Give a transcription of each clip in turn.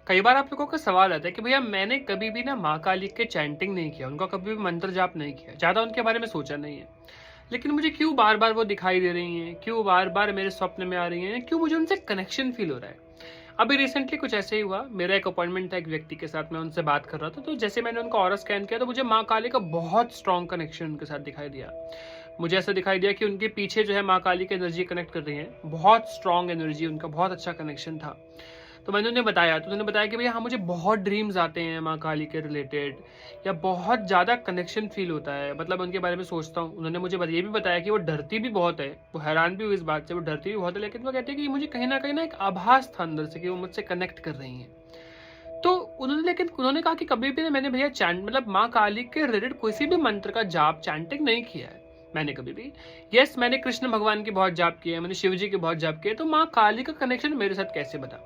कई बार आप लोगों का सवाल आता है कि भैया मैंने कभी भी ना माँ काली के चैंटिंग नहीं किया, उनका कभी भी मंत्र जाप नहीं किया, ज़्यादा उनके बारे में सोचा नहीं है, लेकिन मुझे क्यों बार बार वो दिखाई दे रही हैं, क्यों बार बार मेरे स्वप्न में आ रही हैं, क्यों मुझे उनसे कनेक्शन फील हो रहा है। अभी रिसेंटली कुछ ऐसे ही हुआ, मेरा एक अपॉइंटमेंट था एक व्यक्ति के साथ, मैं उनसे बात कर रहा था, तो जैसे मैंने उनका ऑरा स्कैन किया तो मुझे माँ काली का बहुत स्ट्रॉन्ग कनेक्शन उनके साथ दिखाई दिया। मुझे ऐसा दिखाई दिया कि उनके पीछे जो है माँ काली की एनर्जी कनेक्ट कर रही है, बहुत स्ट्रॉन्ग एनर्जी, उनका बहुत अच्छा कनेक्शन था। तो मैंने उन्हें बताया, तो उन्होंने बताया कि भैया हाँ मुझे बहुत ड्रीम्स आते हैं माँ काली के रिलेटेड, या बहुत ज़्यादा कनेक्शन फील होता है, मतलब उनके बारे में सोचता हूँ। उन्होंने मुझे ये भी बताया कि वो डरती भी बहुत है, वो हैरान भी हुई इस बात से, वो डरती भी बहुत है, लेकिन वो कहती है कि मुझे कहीं ना एक आभास था अंदर से कि वो मुझसे कनेक्ट कर रही हैं। तो उन्होंने कहा कि कभी भी मैंने भैया चैंट मतलब माँ काली के रिलेटेड किसी भी मंत्र का जाप चैंटिंग नहीं किया है मैंने कभी भी। यस, मैंने कृष्ण भगवान की बहुत जाप किया है, मैंने शिव जी के बहुत जाप किया है, तो माँ काली का कनेक्शन मेरे साथ कैसे बना।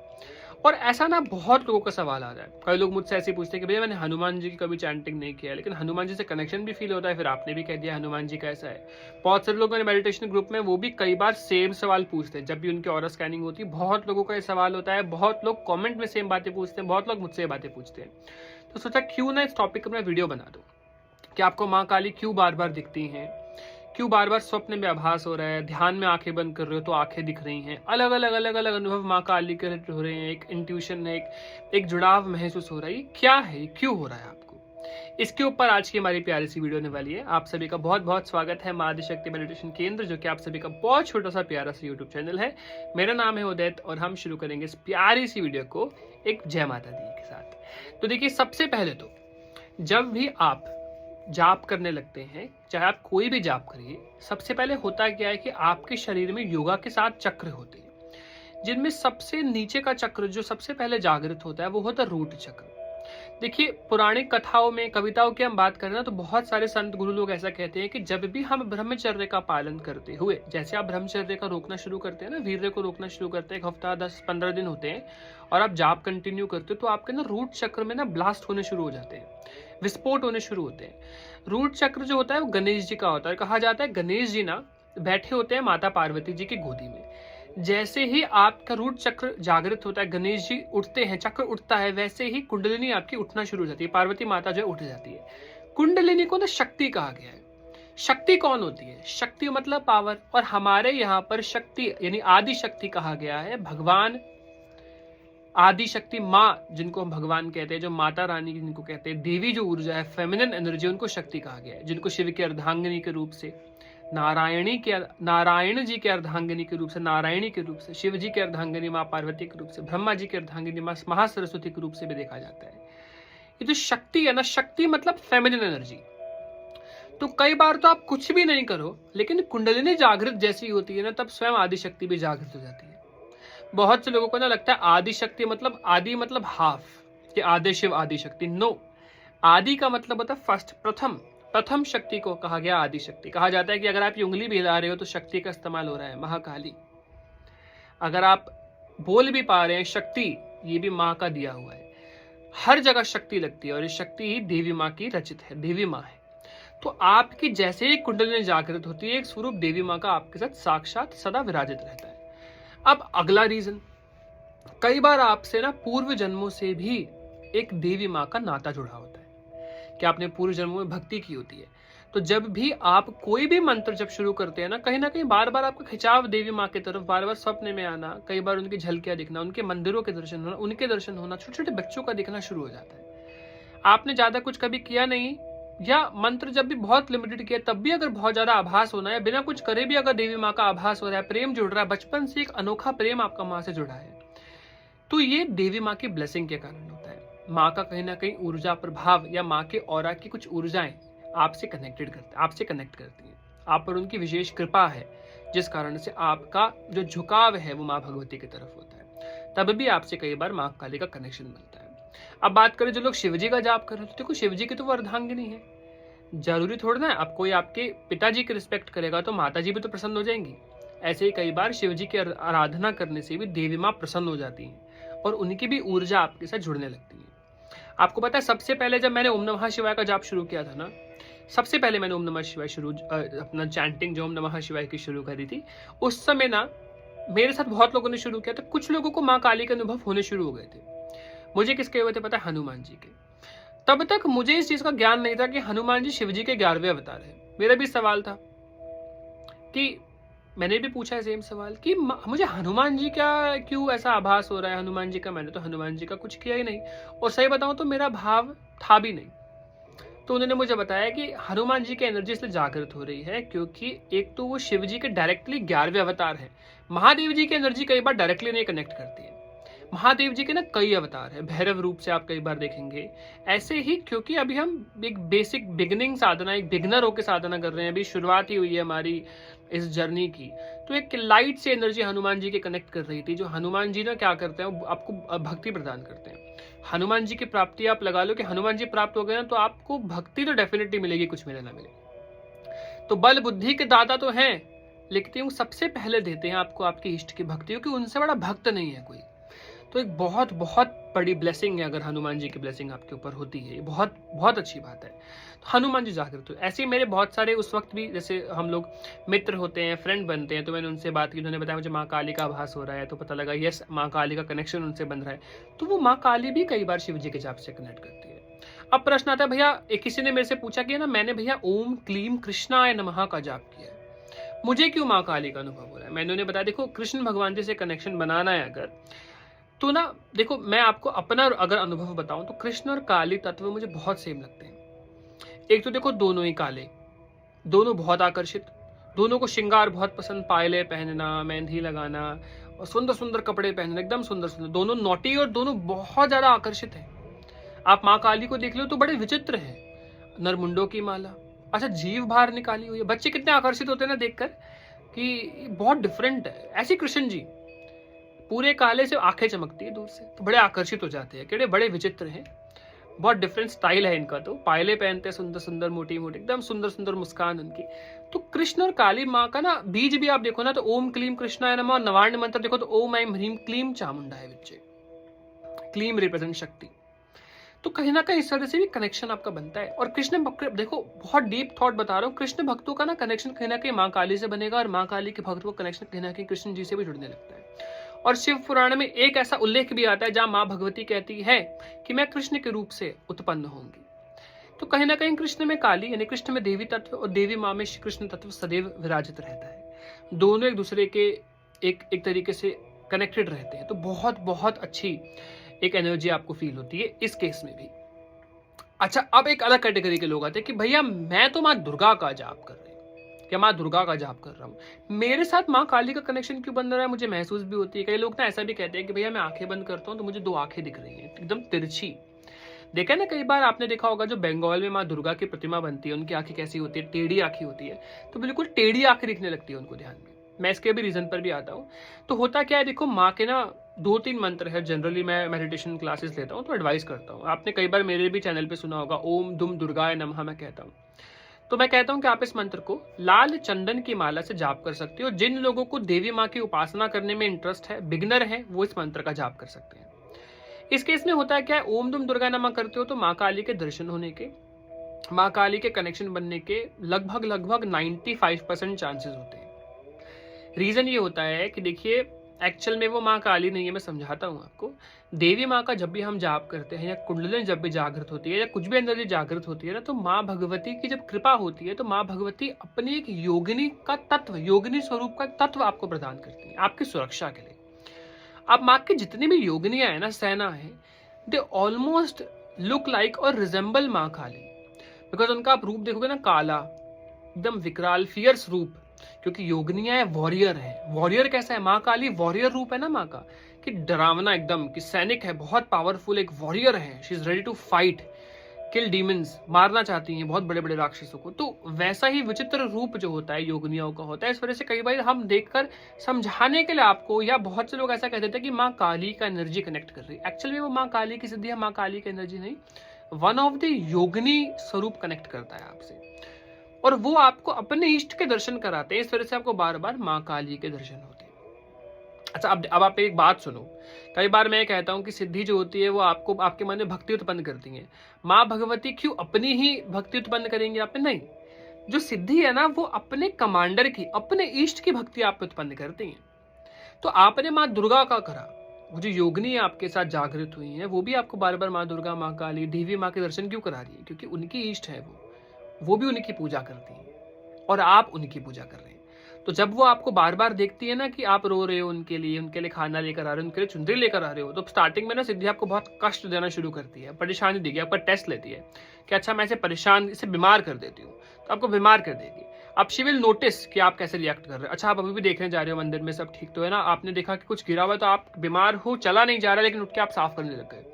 और ऐसा ना बहुत लोगों का सवाल आ रहा है, कई लोग मुझसे ऐसे पूछते हैं कि भैया मैंने हनुमान जी की कभी चैंटिंग नहीं किया, लेकिन हनुमान जी से कनेक्शन भी फील होता है। फिर आपने भी कह दिया हनुमान जी कैसा है। बहुत सारे लोग मेरे मेडिटेशन ग्रुप में वो भी कई बार सेम सवाल पूछते हैं, जब भी उनकी ऑरा स्कैनिंग होती है बहुत लोगों का ये सवाल होता है, बहुत लोग कॉमेंट में सेम बातें पूछते हैं, बहुत लोग मुझसे ये बातें पूछते हैं। तो सोचा क्यों ना इस टॉपिक पर मैं वीडियो बना दूँ कि आपको माँ काली क्यों बार बार दिखती हैं, क्यों बार बार स्वप्न में आभास हो रहा है, ध्यान में आंखें बंद कर रहे हो तो आंखें दिख रही हैं, अलग अलग अनुभव माँ काली के हो रहे हैं, एक इंट्यूशन है, एक जुड़ाव महसूस हो रहा है, क्या है, क्यों हो रहा है आपको। इसके ऊपर आज की हमारी प्यारी सी वीडियो होने वाली है। आप सभी का बहुत बहुत स्वागत है माँ आदिशक्ति मेडिटेशन केंद्र, जो कि आप सभी का बहुत छोटा सा प्यारा सा यूट्यूब चैनल है। मेरा नाम है उदैत और हम शुरू करेंगे इस प्यारी सी वीडियो को एक जय माता दी के साथ। तो देखिए, सबसे पहले तो जब भी आप जाप करने लगते हैं, चाहे आप कोई भी जाप करिए, सबसे पहले होता क्या है कि आपके शरीर में योगा के साथ चक्र होते हैं, जिनमें सबसे नीचे का चक्र जो सबसे पहले जागृत होता है वो होता है रूट चक्र। देखिए, पौराणिक कथाओं में, कविताओं की हम बात करें ना, तो बहुत सारे संत गुरु लोग ऐसा कहते हैं कि जब भी हम ब्रह्मचर्य का पालन करते हुए, जैसे आप ब्रह्मचर्य का रोकना शुरू करते हैं ना, वीर्य को रोकना शुरू करते हैं, एक हफ्ता 10-15 दिन होते हैं, और आप जाप कंटिन्यू करते हो, तो आपके ना रूट चक्र में ना ब्लास्ट होने शुरू हो जाते हैं, विस्फोट होने शुरू होते हैं। रूट चक्र जो होता है वो गणेश जी का होता है। कहा जाता है गणेश जी ना बैठे होते हैं माता पार्वती जी की गोदी में। जैसे ही आपका रूट चक्र जागृत होता है, गणेश जी उठते हैं, चक्र उठता है, वैसे ही कुंडलिनी आपकी उठना शुरू हो जाती है, पार्वती माता जो उठ जाती है। कुंडलिनी को ना शक्ति कहा गया है। शक्ति कौन होती है? शक्ति मतलब पावर, और हमारे यहाँ पर शक्ति यानी आदि शक्ति कहा गया है भगवान आदि शक्ति, माँ जिनको हम भगवान कहते हैं, जो माता रानी जिनको कहते हैं, देवी जो ऊर्जा है, फेमिनिन एनर्जी, उनको शक्ति कहा गया है, जिनको शिव की अर्धांगिनी के रूप से, नारायण जी के अर्धांगिनी के रूप से, नारायणी के रूप से, शिव जी के अर्धांगिनी माँ पार्वती के रूप से, ब्रह्मा जी के अर्धांगिनी माँ महासरस्वती के रूप से भी देखा जाता है। ये जो शक्ति है ना, शक्ति मतलब फेमिनिन एनर्जी। तो कई बार तो आप कुछ भी नहीं करो, लेकिन कुंडलिनी जागृत जैसी होती है ना, तब स्वयं आदि शक्ति भी जागृत हो जाती है। बहुत से लोगों को ना लगता है आदि शक्ति मतलब आदि मतलब हाफ, कि आदि शिव आदि शक्ति। नो, आदि का मतलब होता है फर्स्ट, प्रथम शक्ति को कहा गया आदि शक्ति। कहा जाता है कि अगर आप ये उंगली भी हिला रहे हो तो शक्ति का इस्तेमाल हो रहा है, महाकाली। अगर आप बोल भी पा रहे हैं, शक्ति, ये भी माँ का दिया हुआ है। हर जगह शक्ति लगती है, और ये शक्ति ही देवी माँ की रचित है, देवी माँ है। तो आपकी जैसे ही कुंडलिनी जागृत होती है, एक स्वरूप देवी माँ का आपके साथ साक्षात सदा विराजित रहता है। अब अगला रीजन, कई बार आपसे ना पूर्व जन्मों से भी एक देवी माँ का नाता जुड़ा होता है, कि आपने पूर्व जन्मों में भक्ति की होती है। तो जब भी आप कोई भी मंत्र जब शुरू करते हैं ना कहीं बार बार आपका खिंचाव देवी माँ की तरफ, बार बार स्वप्न में आना, कई बार उनकी झलकियां दिखना, उनके मंदिरों के दर्शन होना, उनके दर्शन होना, छोटे छोटे बच्चों का दिखना शुरू हो जाता है। आपने ज्यादा कुछ कभी किया नहीं, या मंत्र जब भी बहुत लिमिटेड किया, तब भी अगर बहुत ज्यादा आभास होना है, बिना कुछ करे भी अगर देवी माँ का आभास हो रहा है, प्रेम जुड़ रहा है, बचपन से एक अनोखा प्रेम आपका माँ से जुड़ा है, तो ये देवी माँ की ब्लेसिंग के कारण होता है। माँ का कहीं ना कहीं ऊर्जा प्रभाव, या माँ के ऑरा की कुछ ऊर्जाएं आपसे कनेक्ट करती हैं, आप पर उनकी विशेष कृपा है, जिस कारण से आपका जो झुकाव है वो माँ भगवती की तरफ होता है। तब भी आपसे कई बार माँ काली का कनेक्शन बनता है। अब बात करें जो लोग शिवजी का जाप कर रहे हैं, तो देखो शिवजी की तो वो अर्धांगिनी है, जरूरी थोड़ा ना अब कोई आपके पिताजी की रिस्पेक्ट करेगा तो माताजी भी तो प्रसन्न हो जाएंगी। ऐसे ही कई बार शिवजी की आराधना करने से भी देवी माँ प्रसन्न हो जाती हैं, और उनकी भी ऊर्जा आपके साथ जुड़ने लगती है। आपको पता है, सबसे पहले जब मैंने ओम नमः शिवाय का जाप शुरू किया था ना, सबसे पहले मैंने ओम नमः शिवाय अपना चैंटिंग जो ओम नमः शिवाय की शुरू करी थी, उस समय ना मेरे साथ बहुत लोगों ने शुरू किया था। कुछ लोगों को माँ काली के अनुभव होने शुरू हो गए थे, मुझे किसके हुए थे पता है? हनुमान जी के। तब तक मुझे इस चीज का ज्ञान नहीं था कि हनुमान जी शिव जी के 11वें अवतार है। मेरा भी सवाल था कि मैंने भी पूछा है सेम सवाल कि मुझे हनुमान जी का क्यों ऐसा आभास हो रहा है हनुमान जी का? मैंने तो हनुमान जी का कुछ किया ही नहीं, और सही बताऊं तो मेरा भाव था भी नहीं। तो उन्होंने मुझे बताया कि हनुमान जी की एनर्जी इसलिए जागृत हो रही है क्योंकि एक तो वो शिव जी के डायरेक्टली 11वें अवतार है। महादेव जी की एनर्जी कई बार डायरेक्टली नहीं कनेक्ट करती है। महादेव जी के ना कई अवतार है, भैरव रूप से आप कई बार देखेंगे। ऐसे ही क्योंकि अभी हम एक बेसिक बिगनिंग साधना, एक बिगनर होकर साधना कर रहे हैं, अभी शुरुआत ही हुई है हमारी इस जर्नी की। तो एक लाइट से एनर्जी हनुमान जी के कनेक्ट कर रही थी, जो हनुमान जी ना क्या करते हैं, आपको भक्ति प्रदान करते हैं। हनुमान जी की प्राप्ति आप लगा लो कि हनुमान जी प्राप्त हो गए ना, तो आपको भक्ति तो डेफिनेटली मिलेगी, कुछ मिले ना मिले। तो बल बुद्धि के दाता तो हैं, लेकिन वो सबसे पहले देते हैं आपको आपके इष्ट की भक्ति, क्योंकि उनसे बड़ा भक्त नहीं है कोई। तो एक बहुत बहुत बड़ी ब्लेसिंग है अगर हनुमान जी की ब्लेसिंग आपके ऊपर होती है, ये बहुत बहुत अच्छी बात है। तो हनुमान जी जागृत हुए। ऐसे ही मेरे बहुत सारे उस वक्त भी, जैसे हम लोग मित्र होते हैं, फ्रेंड बनते हैं, तो मैंने उनसे बात की, उन्होंने बताया मुझे माँ काली का आभास हो रहा है, तो पता लगा यस माँ काली का कनेक्शन उनसे बन रहा है। तो वो माँ काली भी कई बार शिव जी के जाप से कनेक्ट करती है। अब प्रश्न आता है भैया, किसी ने मेरे से पूछा कि ना मैंने भैया ओम क्लीम कृष्णाय नमः का जाप किया, मुझे क्यों माँ काली का अनुभव हो रहा है? मैंने उन्हें बताया देखो, कृष्ण भगवान जी से कनेक्शन बनाना है अगर, तो ना देखो मैं आपको अपना अगर अनुभव बताऊं तो कृष्ण और काली तत्व मुझे बहुत सेम लगते हैं। एक तो देखो दोनों ही काले, दोनों बहुत आकर्षित, दोनों को श्रृंगार बहुत पसंद, पायले पहनना, मेहंदी लगाना और सुंदर सुंदर कपड़े पहनना, एकदम सुंदर सुंदर, दोनों नोटी और दोनों बहुत ज्यादा आकर्षित है। आप माँ काली को देख लो तो बड़े विचित्र है, नरमुंडों की माला, अच्छा जीव बाहर निकाली हुई है। बच्चे कितने आकर्षित होते हैं ना देखकर कि बहुत डिफरेंट है। ऐसे कृष्ण जी पूरे काले से आंखें चमकती है दूर से, तो बड़े आकर्षित हो जाते हैं, केड़े बड़े विचित्र हैं, बहुत डिफरेंट स्टाइल है इनका। तो पायले पहनते हैं सुंदर सुंदर, मोटी मोटी, एकदम सुंदर सुंदर मुस्कान उनकी। तो कृष्ण और काली माँ का ना बीज भी आप देखो ना तो ओम क्लीम कृष्णाय नमः, नवार्ण मंत्र देखो तो ओम ऐं ह्रीं क्लीम चामुंडाय विच्चे, क्लीम रिप्रेजेंट शक्ति। तो कहीं ना कहीं इस तरह से भी कनेक्शन आपका बनता है। और कृष्ण देखो बहुत डीप थॉट बता रहा हूँ, कृष्ण भक्तों का ना कनेक्शन कहीं ना कहीं माँ काली से बनेगा, और माँ काली के भक्त को कनेक्शन कहीं ना कहीं कृष्ण जी से भी जुड़ने लगता है। और शिव पुराण में एक ऐसा उल्लेख भी आता है जहां मां भगवती कहती है कि मैं कृष्ण के रूप से उत्पन्न होंगी। तो कहीं ना कहीं कृष्ण में काली यानी कृष्ण में देवी तत्व और देवी मां में कृष्ण तत्व सदैव विराजित रहता है। दोनों एक दूसरे के एक तरीके से कनेक्टेड रहते हैं। तो बहुत बहुत अच्छी एक एनर्जी आपको फील होती है इस केस में भी। अच्छा, अब एक अलग कैटेगरी के लोग आते हैं कि भैया मैं तो माँ दुर्गा का जाप कर रही हूँ, क्या माँ दुर्गा का जाप कर रहा हूँ, मेरे साथ माँ काली का कनेक्शन क्यों बन रहा है, मुझे महसूस भी होती है। कई लोग ना ऐसा भी कहते हैं कि भैया मैं आंखें बंद करता हूँ तो मुझे दो आंखें दिख रही हैं एकदम तिरछी। देखा ना, कई बार आपने देखा होगा जो बंगाल में माँ दुर्गा की प्रतिमा बनती है उनकी आंखें कैसी होती है, टेढ़ी आंखें होती है, तो बिल्कुल टेढ़ी आंखें दिखने लगती है उनको ध्यान में। मैं इसके भी रीजन पर भी आता हूँ। तो होता क्या है, देखो माँ के ना 2-3 मंत्र है, जनरली मैं मेडिटेशन क्लासेस लेता हूँ तो एडवाइस करता हूँ। आपने कई बार मेरे भी चैनल पे सुना होगा ओम दुम दुर्गाय नमः मैं कहता हूँ। तो मैं कहता हूँ कि आप इस मंत्र को लाल चंदन की माला से जाप कर सकते हो। जिन लोगों को देवी माँ की उपासना करने में इंटरेस्ट है, बिगनर है, वो इस मंत्र का जाप कर सकते हैं। इस केस में होता है क्या, ओम दुम दुर्गा नमः करते हो तो माँ काली के दर्शन होने के, माँ काली के कनेक्शन बनने के लगभग 95% चांसेस होते हैं। रीजन ये होता है कि देखिए एक्चुअल में वो माँ काली नहीं है, मैं समझाता हूँ आपको। देवी माँ का जब भी हम जाप करते हैं या कुंडलिनी जब भी जागृत होती है या कुछ भी एनर्जी जागृत होती है ना, तो माँ भगवती की जब कृपा होती है तो माँ भगवती अपनी एक योगिनी का तत्व, योगिनी स्वरूप का तत्व आपको प्रदान करती है आपकी सुरक्षा के लिए। अब माँ की जितनी भी योगिनियां है ना, सेना है, दे ऑलमोस्ट लुक लाइक और रिजेंबल माँ काली, बिकॉज उनका आप रूप देखोगे ना काला, एकदम विकराल फियर्स रूप, क्योंकि योगिनियां है, वॉरियर है। वॉरियर कैसा है, माँ काली वॉरियर रूप है ना माँ का, कि डरावना एकदम, कि सैनिक है, बहुत पावरफुल एक वॉरियर है, she is ready to fight, kill demons, मारना चाहती हैं बहुत बड़े बड़े राक्षसों को। तो वैसा ही विचित्र रूप जो होता है योगिनियों का होता है। इस वजह से कई बार हम देखकर समझाने के लिए आपको, या बहुत से लोग ऐसा कहते थे कि माँ काली का एनर्जी कनेक्ट कर रही है, एक्चुअली वो माँ काली की सिद्धि है, माँ काली की एनर्जी नहीं, वन ऑफ द योगिनी स्वरूप कनेक्ट करता है आपसे, और वो आपको अपने इष्ट के दर्शन कराते हैं। इस तरह से आपको बार बार माँ काली के दर्शन होते हैं। अच्छा, अब आप एक बात सुनो, कई बार मैं कहता हूं कि सिद्धि जो होती है वो आपको आपके मन में भक्ति उत्पन्न करती है। माँ भगवती क्यों अपनी ही भक्ति उत्पन्न करेंगे आप पे? नहीं, जो सिद्धि है ना वो अपने कमांडर की, अपने इष्ट की भक्ति आप पे उत्पन्न करती है। तो आपने माँ दुर्गा का करा, वो जो योगिनी आपके साथ जागृत हुई हैं, वो भी आपको बार-बार माँ दुर्गा, माँ काली, देवी माँ के दर्शन क्यों करा रही है? क्योंकि उनकी इष्ट है वो भी उन्हीं की पूजा करती हैं और आप उनकी पूजा कर रहे हैं। तो जब वो आपको बार-बार देखती है ना कि आप रो रहे हो उनके लिए खाना लेकर आ रहे हो, उनके लिए चुनरी लेकर आ रहे हो, तो स्टार्टिंग में ना सिद्धि आपको बहुत कष्ट देना शुरू करती है, परेशानी देगी, आपका टेस्ट लेती है कि अच्छा मैं इसे परेशान, इसे बीमार कर देती हूँ, तो आपको बीमार कर देगी। अब शी विल नोटिस कि आप कैसे रिएक्ट कर रहे हो। अच्छा, आप अभी भी देखने जा रहे हो मंदिर में, सब ठीक तो है ना, आपने देखा कि कुछ गिरा हुआ, तो आप बीमार हो, चला नहीं जा रहा, लेकिन उठ के आप साफ करने लग गए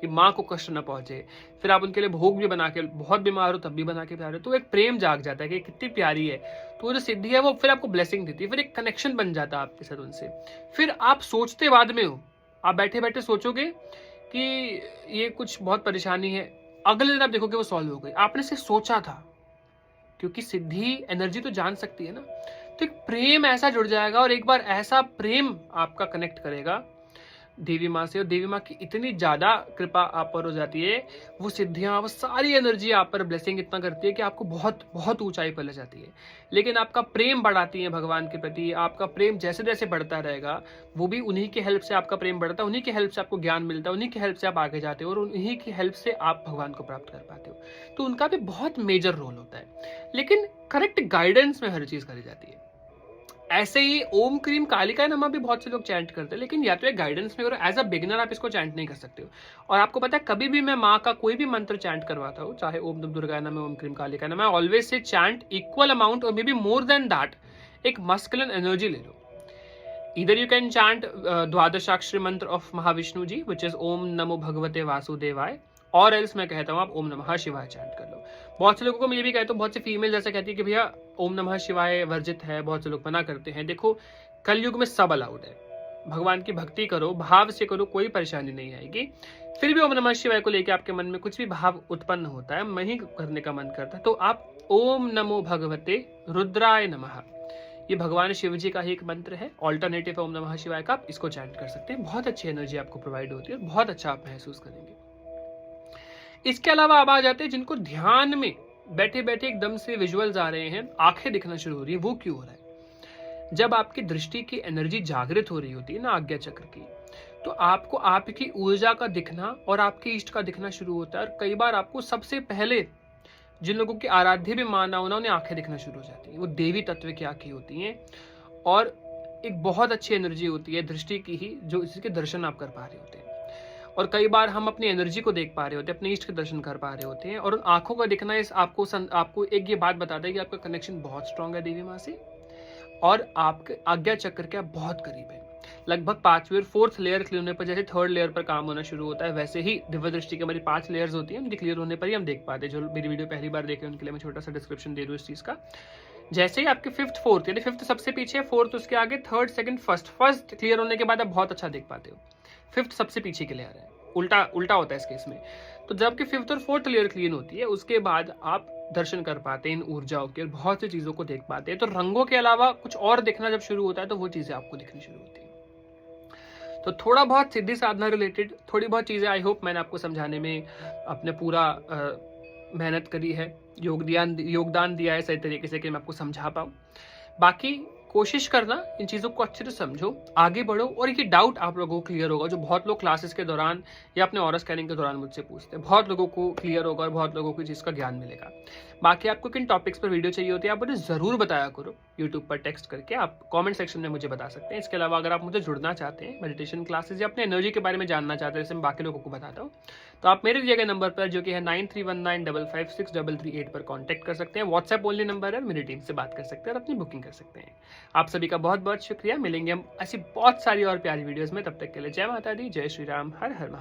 कि माँ को कष्ट न पहुंचे। फिर आप उनके लिए भोग भी बना के, बहुत बीमार हो तब भी बना के पिला रहे हो, तो एक प्रेम जाग जाता है कि कितनी प्यारी है। तो वो जो सिद्धि है वो फिर आपको ब्लेसिंग देती है, फिर एक कनेक्शन बन जाता है आपके साथ उनसे। फिर आप सोचते बाद में हो, आप बैठे बैठे सोचोगे कि ये कुछ बहुत परेशानी है, अगले दिन आप देखोगे वो सॉल्व हो गई, आपने सिर्फ सोचा था। क्योंकि सिद्धि एनर्जी तो जान सकती है ना, तो एक प्रेम ऐसा जुड़ जाएगा, और एक बार ऐसा प्रेम आपका कनेक्ट करेगा देवी माँ से, और देवी माँ की इतनी ज्यादा कृपा आप पर हो जाती है, वो सिद्धियां, वो सारी एनर्जी आप पर ब्लेसिंग इतना करती है कि आपको बहुत बहुत ऊंचाई पर ले जाती है। लेकिन आपका प्रेम बढ़ाती है भगवान के प्रति, आपका प्रेम जैसे जैसे बढ़ता रहेगा, वो भी उन्हीं की हेल्प से आपका प्रेम बढ़ता है, उन्हीं की हेल्प से आपको ज्ञान मिलता है, उन्हीं की हेल्प से आप आगे जाते हो, और उन्हीं की हेल्प से आप भगवान को प्राप्त कर पाते हो। तो उनका भी बहुत मेजर रोल होता है, लेकिन करेक्ट गाइडेंस में हर चीज करी जाती है। ऐसे ही ओम क्रीम कालिका नमः भी बहुत से लोग चैंट करते हैं, लेकिन या तो एक गाइडेंस में करो, एज अ बिगिनर आप इसको चैंट नहीं कर सकते हो। और आपको पता है, कभी भी मैं माँ का कोई भी मंत्र चैंट करवाता हूँ, चाहे ओम दुर्गा नमः, ओम क्रीम कालिका नमः, I always say chant equal amount और maybe more than that, एक मस्कुलिन एनर्जी ले लो। Either you can chant Dwadashakshari mantra of Mahavishnu ji, which is ओम नमो भगवते वासुदेवाय, और एल्स मैं कहता हूँ आप ओम नमः शिवाय चैंट कर लो। बहुत से लोगों को मैं ये भी कहता हूँ, बहुत से फीमेल जैसे कहती है कि भैया ओम नमः शिवाय वर्जित है, बहुत से लोग मना करते हैं। देखो, कलयुग में सब अलाउड है, भगवान की भक्ति करो, भाव से करो, कोई परेशानी नहीं आएगी। फिर भी ओम नमः शिवाय को लेकर आपके मन में कुछ भी भाव उत्पन्न होता है, मैं ही करने का मन करता है, तो आप ओम नमो भगवते रुद्राय नमः, ये भगवान शिव जी का ही एक मंत्र है, ऑल्टरनेटिव है ओम नमः शिवाय का, आप इसको चैंट कर सकते हैं। बहुत अच्छी एनर्जी आपको प्रोवाइड होती है, बहुत अच्छा आप महसूस करेंगे। इसके अलावा आप आ जाते हैं जिनको ध्यान में बैठे बैठे एकदम से विजुअल्स आ रहे हैं, आंखें दिखना शुरू हो रही है। वो क्यों हो रहा है? जब आपकी दृष्टि की एनर्जी जागृत हो रही होती है ना, आज्ञा चक्र की, तो आपको आपकी ऊर्जा का दिखना और आपके इष्ट का दिखना शुरू होता है। और कई बार आपको सबसे पहले जिन लोगों की आराध्य भी माना होना, उन्हें आंखें दिखना शुरू हो जाती है। वो देवी तत्व की आंखें होती हैं, और एक बहुत अच्छी एनर्जी होती है दृष्टि की ही, जो इसके दर्शन आप कर पा रहे होते हैं। और कई बार हम अपनी एनर्जी को देख पा रहे होते हैं, अपने इष्ट के दर्शन कर पा रहे होते हैं, और उन आंखों का दिखना इस आपको एक ये बात बताता है कि आपका कनेक्शन बहुत स्ट्रांग है देवी माँ से, और आपके आज्ञा चक्र के आप बहुत करीब है। लगभग 5वीं और 4th लेयर क्लियर होने पर, जैसे 3rd लेयर पर काम होना शुरू होता है, वैसे ही दिव्य दृष्टि की हमारी 5 लेयर्स होती हैं, उनके क्लियर होने पर ही हम देख पाते हैं। जो मेरी वीडियो पहली बार देखे उनके लिए मैं छोटा सा डिस्क्रिप्शन दे दूं इस चीज का। जैसे ही आपके 5th 4th, यानी 5th सबसे पीछे, 4th उसके आगे, 3rd 2nd 1st क्लियर होने के बाद आप बहुत अच्छा देख पाते हो। 5th सबसे पीछे की लेयर है, उल्टा होता है इस केस में। तो जब कि 5th और 4th लेयर क्लीन होती है, उसके बाद आप दर्शन कर पाते हैं इन ऊर्जाओं के, और बहुत सी चीजों को देख पाते हैं। तो रंगों के अलावा कुछ और दिखना जब शुरू होता है, तो वो चीजें आपको दिखनी शुरू होती है। तो थोड़ा बहुत सिद्धि साधना रिलेटेड थोड़ी बहुत चीजें आई होप मैंने आपको समझाने में अपने पूरा मेहनत करी है, योगदान दिया है सही तरीके से कि मैं आपको समझा पाऊँ। बाकी कोशिश करना इन चीज़ों को अच्छे से समझो, आगे बढ़ो, और ये डाउट आप लोगों को क्लियर होगा, जो बहुत लोग क्लासेस के दौरान या अपने ऑरा स्कैनिंग के दौरान मुझसे पूछते हैं। बहुत लोगों को क्लियर होगा और बहुत लोगों को चीज़ का ज्ञान मिलेगा। बाकी आपको किन टॉपिक्स पर वीडियो चाहिए होती है, आप मुझे ज़रूर बताया करो, यूट्यूब पर टेक्स्ट करके आप कमेंट सेक्शन में मुझे बता सकते हैं। इसके अलावा अगर आप मुझे जुड़ना चाहते हैं, मेडिटेशन क्लासेस या अपने एनर्जी के बारे में जानना चाहते हैं, जैसे मैं बाकी लोगों को बताता हूँ, तो आप मेरे दिए गए नंबर पर, जो कि है 9319556338 पर कॉन्टैक्ट कर सकते हैं। व्हाट्सएप ओनली नंबर है, मेरी टीम से बात कर सकते हैं और अपनी बुकिंग कर सकते हैं। आप सभी का बहुत बहुत शुक्रिया। मिलेंगे हम ऐसी बहुत सारी और प्यारी वीडियोस में, तब तक के लिए जय माता दी, जय श्री राम, हर हर महादेव।